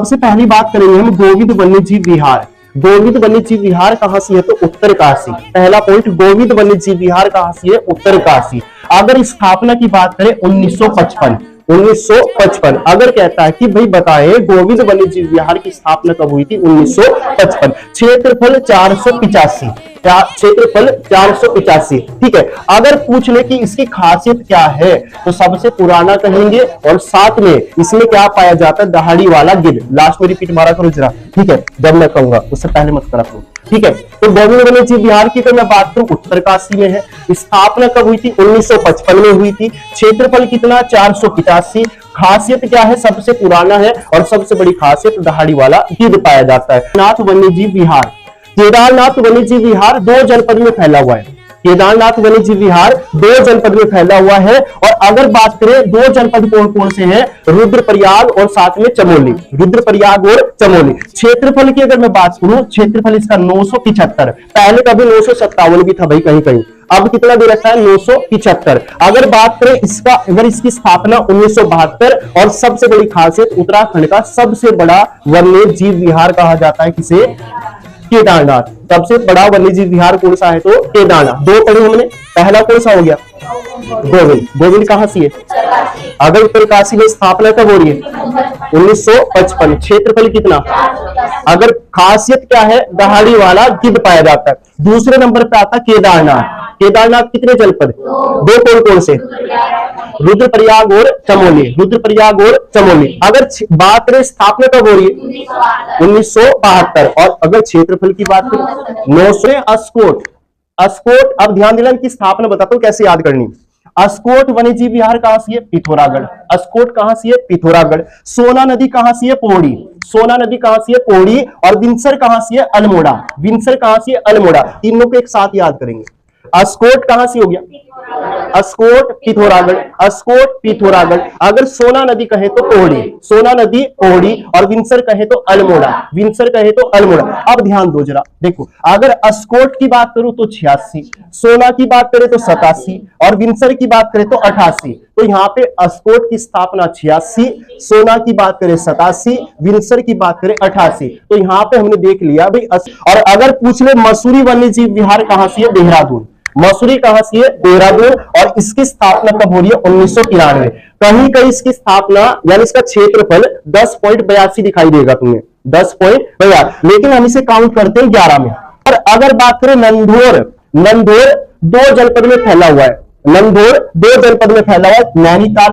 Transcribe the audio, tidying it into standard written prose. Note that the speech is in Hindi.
सबसे पहली बात करेंगे हम गोविंद वन्यजीव विहार। गोविंद वन्यजीव विहार कहां से है? तो उत्तरकाशी। पहला पॉइंट, गोविंद वन्यजीव विहार कहां से है? उत्तरकाशी। अगर स्थापना की बात करें 1955 अगर कहता है कि भाई बताएं गोविंद वन्यजीव विहार की स्थापना कब हुई थी? 1955। क्षेत्रफल 485, क्षेत्रफल 485। ठीक है, अगर पूछ ले कि इसकी खासियत क्या है तो सबसे पुराना कहेंगे और साथ में इसमें क्या पाया जाता है? दहाड़ी वाला गिद्ध। लास्ट में रिपीट मारा करो जरा, ठीक है, जब मैं कहूंगा उससे पहले मत करा करो, ठीक है। तो गोविंद वन्यजीव विहार की तो मैं बात करूं उत्तरकाशी में है। स्थापना कब हुई थी? 1955 में हुई थी। क्षेत्रफल कितना? 485। खासियत क्या है? सबसे पुराना है और सबसे बड़ी खासियत दहाड़ी वाला गिद्ध पाया जाता है। नाथ वन्यजीव विहार, केदारनाथ वन्यजीव विहार 2 जनपद में फैला हुआ है। केदारनाथ वन्यजीव विहार 2 जनपद में फैला हुआ है। और अगर बात करें 2 जनपद कौन कौन से हैं? रुद्रप्रयाग और साथ में चमोली। रुद्रप्रयाग और चमोली। क्षेत्रफल की अगर मैं बात करूं, क्षेत्रफल इसका 975। पहले कभी 957 भी था भाई कहीं कहीं, अब कितना दे रखा है? 975। अगर बात करें इसका, अगर इसकी स्थापना 1972 और सबसे बड़ी खासियत उत्तराखंड का सबसे बड़ा वन्य जीव विहार कहा जाता है किसे? केदारनाथ। सबसे बड़ा वन्यजीव विहार कौन सा है? तो केदारनाथ। 2 पढ़े हमने, पहला कौन सा हो गया? गोविंद। गोविंद कहां से है? अगर उत्तरकाशी में स्थापना कब हो रही है? 1955। क्षेत्रफल कितना? अगर खासियत क्या है? दहाड़ी वाला गिद्ध पाया जाता है। दूसरे नंबर पे आता केदारनाथ। केदारनाथ कितने जनपद? 2 कौन कौन से? रुद्रप्रयाग और चमोली। रुद्रप्रयाग और चमोली। अगर बात करें स्थापना कब हो रही है? 1972। और अगर क्षेत्रफल की बात करें 900। अस्कोट। अस्कोट, अब ध्यान देना की स्थापना बताता हूं कैसे याद करनी। अस्कोट वन्यजीव विहार कहां से है? पिथौरागढ़। अस्कोट कहां से है? पिथौरागढ़। सोना नदी कहां से है? पौड़ी। सोना नदी कहां से है? पौड़ी। और विंसर कहां से है? अल्मोड़ा। विंसर कहां से है? अल्मोड़ा। तीनों को एक साथ याद करेंगे। अस्कोट कहां से हो गया? अस्कोट पिथौरागढ़। अस्कोट पिथौरागढ़। अगर सोना नदी कहे तो पौड़ी। सोना नदी पौड़ी। और विंसर कहे तो अल्मोड़ा। विंसर कहे तो अल्मोड़ा। अब ध्यान दो जरा, देखो अगर अस्कोट की बात करूं तो 86, सोना की बात करें तो 87 और विंसर की बात करें तो 88। तो यहाँ पे अस्कोट की स्थापना 86, सोना की बात करें 87, विंसर की बात करें 88। तो यहाँ पे हमने देख लिया भाई। और अगर पूछ ले मसूरी वन्यजीव विहार कहां से है? देहरादून। मसूरी कहां से है? देहरादून। और इसकी स्थापना कब हो रही है? 1993। कहीं कहीं इसकी स्थापना यानी इसका क्षेत्रफल 10.82 दिखाई देगा तुम्हें, 10.82, लेकिन हम इसे काउंट करते हैं 11 में। और अगर बात करें नंदौर, नंदौर 2 जनपद में फैला हुआ है। नंदौर 2 जनपद में फैला हुआ है। नैनीताल